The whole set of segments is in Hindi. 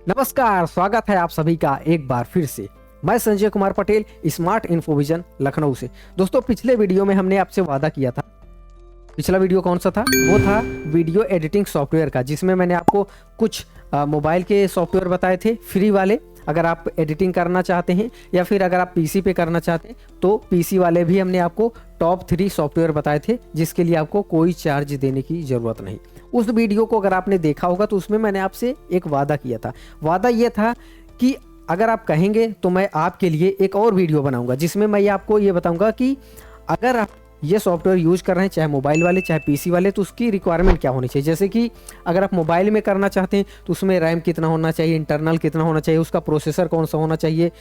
नमस्कार, स्वागत है आप सभी का एक बार फिर से। मैं संजय कुमार पटेल, स्मार्ट इन्फोविजन लखनऊ से। दोस्तों, पिछले वीडियो में हमने आपसे वादा किया था। पिछला वीडियो कौन सा था? वो था वीडियो एडिटिंग सॉफ्टवेयर का, जिसमें मैंने आपको कुछ मोबाइल के सॉफ्टवेयर बताए थे फ्री वाले। अगर आप एडिटिंग करना चाहते हैं या फिर अगर आप पीसी पे करना चाहते हैं तो पीसी वाले भी हमने आपको टॉप 3 सॉफ्टवेयर बताए थे, जिसके लिए आपको कोई चार्ज देने की ज़रूरत नहीं। उस वीडियो को अगर आपने देखा होगा तो उसमें मैंने आपसे एक वादा किया था। वादा ये था कि अगर आप कहेंगे तो मैं आपके लिए एक और वीडियो बनाऊंगा, जिसमें मैं आपको ये बताऊंगा कि अगर आप ये सॉफ्टवेयर यूज कर रहे हैं, चाहे मोबाइल वाले चाहे पीसी वाले, तो उसकी रिक्वायरमेंट क्या होनी चाहिए। जैसे कि अगर आप मोबाइल में करना चाहते हैं तो उसमें रैम कितना होना चाहिए, इंटरनल कितना होना चाहिए, उसका प्रोसेसर कौन सा होना चाहिए,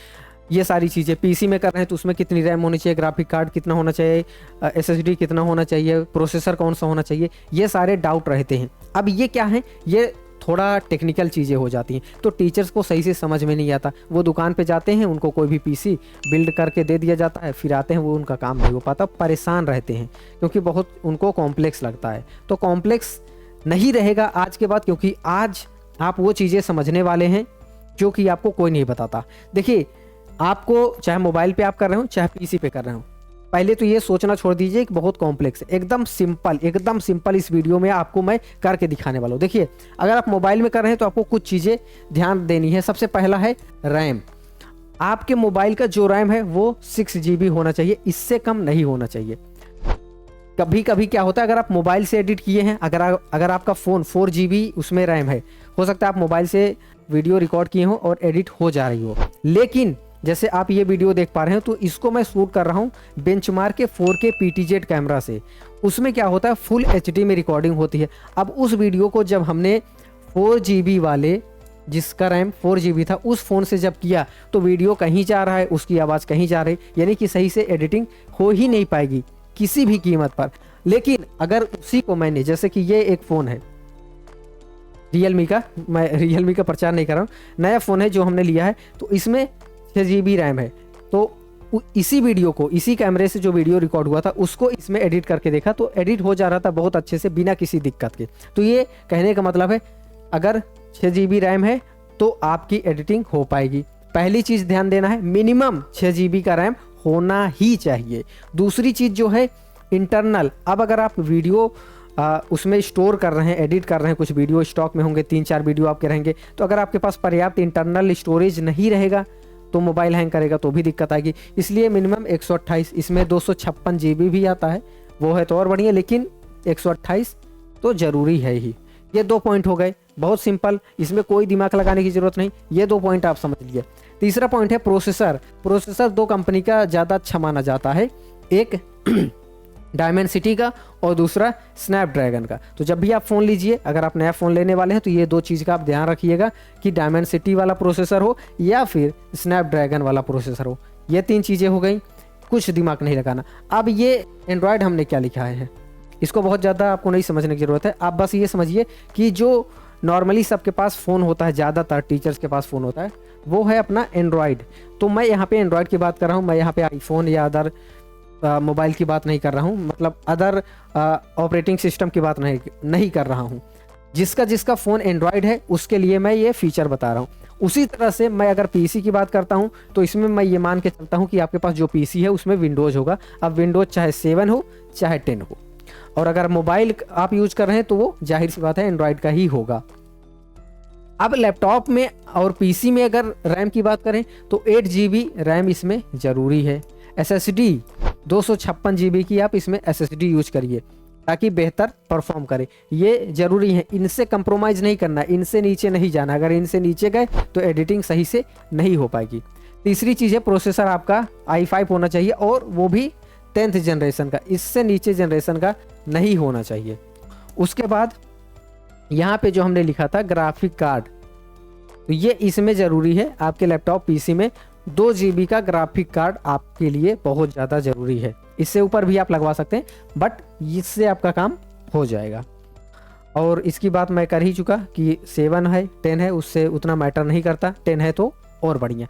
ये सारी चीज़ें। पीसी में कर रहे हैं तो उसमें कितनी रैम होनी चाहिए, ग्राफिक कार्ड कितना होना चाहिए, एसएसडी कितना होना चाहिए, प्रोसेसर कौन सा होना चाहिए, ये सारे डाउट रहते हैं। अब ये क्या है, ये थोड़ा टेक्निकल चीज़ें हो जाती हैं, तो टीचर्स को सही से समझ में नहीं आता। वो दुकान पे जाते हैं, उनको कोई भी पीसी बिल्ड करके दे दिया जाता है, फिर आते हैं, वो उनका काम नहीं हो पाता, परेशान रहते हैं क्योंकि बहुत उनको कॉम्प्लेक्स लगता है। तो कॉम्प्लेक्स नहीं रहेगा आज के बाद, क्योंकि आज आप वो चीज़ें समझने वाले हैं जो कि आपको कोई नहीं बताता। देखिए, आपको चाहे मोबाइल पे आप कर रहे हो चाहे पीसी पे कर रहे हो, पहले तो ये सोचना छोड़ दीजिए कि बहुत कॉम्प्लेक्स है। एकदम सिंपल इस वीडियो में आपको मैं करके दिखाने वाला हूँ। देखिए, अगर आप मोबाइल में कर रहे हैं तो आपको कुछ चीज़ें ध्यान देनी है। सबसे पहला है रैम। आपके मोबाइल का जो रैम है वो 6 GB होना चाहिए, इससे कम नहीं होना चाहिए। कभी कभी क्या होता है, अगर आप मोबाइल से एडिट किए हैं, अगर आपका फ़ोन 4 GB उसमें रैम है, हो सकता है आप मोबाइल से वीडियो रिकॉर्ड किए हो और एडिट हो जा रही हो। लेकिन जैसे आप ये वीडियो देख पा रहे हैं तो इसको मैं शूट कर रहा हूँ बेंचमार्क के 4K PTZ कैमरा से। उसमें क्या होता है, फुल HD में रिकॉर्डिंग होती है। अब उस वीडियो को जब हमने 4 GB वाले, जिसका रैम 4 GB था, उस फ़ोन से जब किया तो वीडियो कहीं जा रहा है, उसकी आवाज़ कहीं जा रही है, यानी कि सही से एडिटिंग हो ही नहीं पाएगी किसी भी कीमत पर। लेकिन अगर उसी को मैंने, जैसे कि ये एक फ़ोन है रियलमी का, मैं रियलमी का प्रचार नहीं कर रहा हूँ, नया फ़ोन है जो हमने लिया है, तो इसमें 6 GB रैम है। तो इसी वीडियो को, इसी कैमरे से जो वीडियो रिकॉर्ड हुआ था उसको इसमें एडिट करके देखा तो एडिट हो जा रहा था बहुत अच्छे से, बिना किसी दिक्कत के। तो ये कहने का मतलब है, अगर 6 GB रैम है तो आपकी एडिटिंग हो पाएगी। पहली चीज़ ध्यान देना है, मिनिमम 6 GB का रैम होना ही चाहिए। दूसरी चीज़ जो है इंटरनल। अब अगर आप वीडियो उसमें स्टोर कर रहे हैं, एडिट कर रहे हैं, कुछ वीडियो स्टॉक में होंगे, 3-4 वीडियो आपके रहेंगे, तो अगर आपके पास पर्याप्त इंटरनल स्टोरेज नहीं रहेगा तो मोबाइल हैंग करेगा, तो भी दिक्कत आएगी। इसलिए मिनिमम 128, इसमें 256 GB भी आता है, वो है तो और बढ़िया, लेकिन 128 तो ज़रूरी है ही। ये 2 पॉइंट हो गए, बहुत सिंपल, इसमें कोई दिमाग लगाने की ज़रूरत नहीं। ये 2 पॉइंट आप समझ लीजिए। तीसरा पॉइंट है प्रोसेसर। प्रोसेसर 2 कंपनी का ज़्यादा अच्छा माना जाता है, एक डायमेंसिटी का और दूसरा स्नैपड्रैगन का। तो जब भी आप फ़ोन लीजिए, अगर आप नया फ़ोन लेने वाले हैं तो ये 2 चीज़ का आप ध्यान रखिएगा कि डायमेंसिटी वाला प्रोसेसर हो या फिर स्नैपड्रैगन वाला प्रोसेसर हो। ये 3 चीज़ें हो गई, कुछ दिमाग नहीं लगाना। अब ये एंड्रॉयड हमने क्या लिखा है, इसको बहुत ज़्यादा आपको नहीं समझने की ज़रूरत है। आप बस ये समझिए कि जो नॉर्मली सबके पास फ़ोन होता है, ज़्यादातर टीचर्स के पास फ़ोन होता है, वो है अपना एंड्रॉयड। तो मैं यहाँ पे एंड्रॉयड की बात कर रहा हूँ, मैं यहाँ पे आईफोन या अदर मोबाइल की बात नहीं कर रहा हूँ, मतलब अदर ऑपरेटिंग सिस्टम की बात नहीं कर रहा हूँ। जिसका फ़ोन एंड्रॉयड है उसके लिए मैं ये फीचर बता रहा हूँ। उसी तरह से मैं अगर पीसी की बात करता हूँ तो इसमें मैं ये मान के चलता हूँ कि आपके पास जो पीसी है उसमें विंडोज़ होगा। अब विंडोज़ चाहे 7 हो चाहे 10 हो, और अगर मोबाइल आप यूज कर रहे हैं तो वो जाहिर सी बात है एंड्रॉयड का ही होगा। अब लैपटॉप में और पीसी में अगर रैम की बात करें तो 8 GB रैम इसमें ज़रूरी है। SSD 256 GB की आप इसमें SSD यूज करिए ताकि बेहतर परफॉर्म करे, ये ज़रूरी है। इनसे कंप्रोमाइज़ नहीं करना, इनसे नीचे नहीं जाना। अगर इनसे नीचे गए तो एडिटिंग सही से नहीं हो पाएगी। तीसरी चीज़ है प्रोसेसर आपका i5 होना चाहिए, और वो भी 10th जनरेशन का, इससे नीचे जनरेशन का नहीं होना चाहिए। उसके बाद यहाँ पे जो हमने लिखा था ग्राफिक कार्ड, तो ये इसमें ज़रूरी है। आपके लैपटॉप पीसी में 2 GB का ग्राफिक कार्ड आपके लिए बहुत ज़्यादा ज़रूरी है। इससे ऊपर भी आप लगवा सकते हैं, बट इससे आपका काम हो जाएगा। और इसकी बात मैं कर ही चुका कि 7 है 10 है, उससे उतना मैटर नहीं करता, 10 है तो और बढ़िया।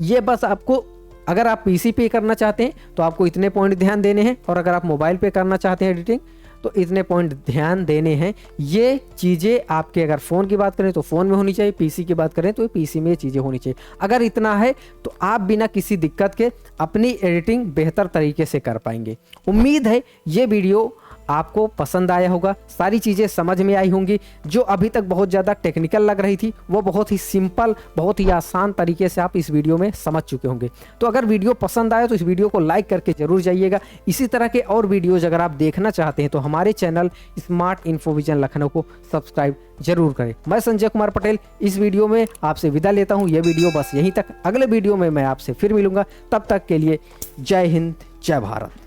ये बस आपको, अगर आप पीसी पे करना चाहते हैं तो आपको इतने पॉइंट ध्यान देने हैं, और अगर आप मोबाइल पे करना चाहते हैं एडिटिंग तो इतने पॉइंट ध्यान देने हैं। ये चीज़ें आपके अगर फ़ोन की बात करें तो फ़ोन में होनी चाहिए, पीसी की बात करें तो पीसी में ये चीज़ें होनी चाहिए। अगर इतना है तो आप बिना किसी दिक्कत के अपनी एडिटिंग बेहतर तरीके से कर पाएंगे। उम्मीद है ये वीडियो आपको पसंद आया होगा, सारी चीज़ें समझ में आई होंगी। जो अभी तक बहुत ज़्यादा टेक्निकल लग रही थी वो बहुत ही सिंपल, बहुत ही आसान तरीके से आप इस वीडियो में समझ चुके होंगे। तो अगर वीडियो पसंद आया तो इस वीडियो को लाइक करके जरूर जाइएगा। इसी तरह के और वीडियोज़ अगर आप देखना चाहते हैं तो हमारे चैनल स्मार्ट इन्फोविजन लखनऊ को सब्सक्राइब जरूर करें। मैं संजय कुमार पटेल इस वीडियो में आपसे विदा लेता हूँ। यह वीडियो बस यहीं तक, अगले वीडियो में मैं आपसे फिर मिलूंगा। तब तक के लिए जय हिंद, जय भारत।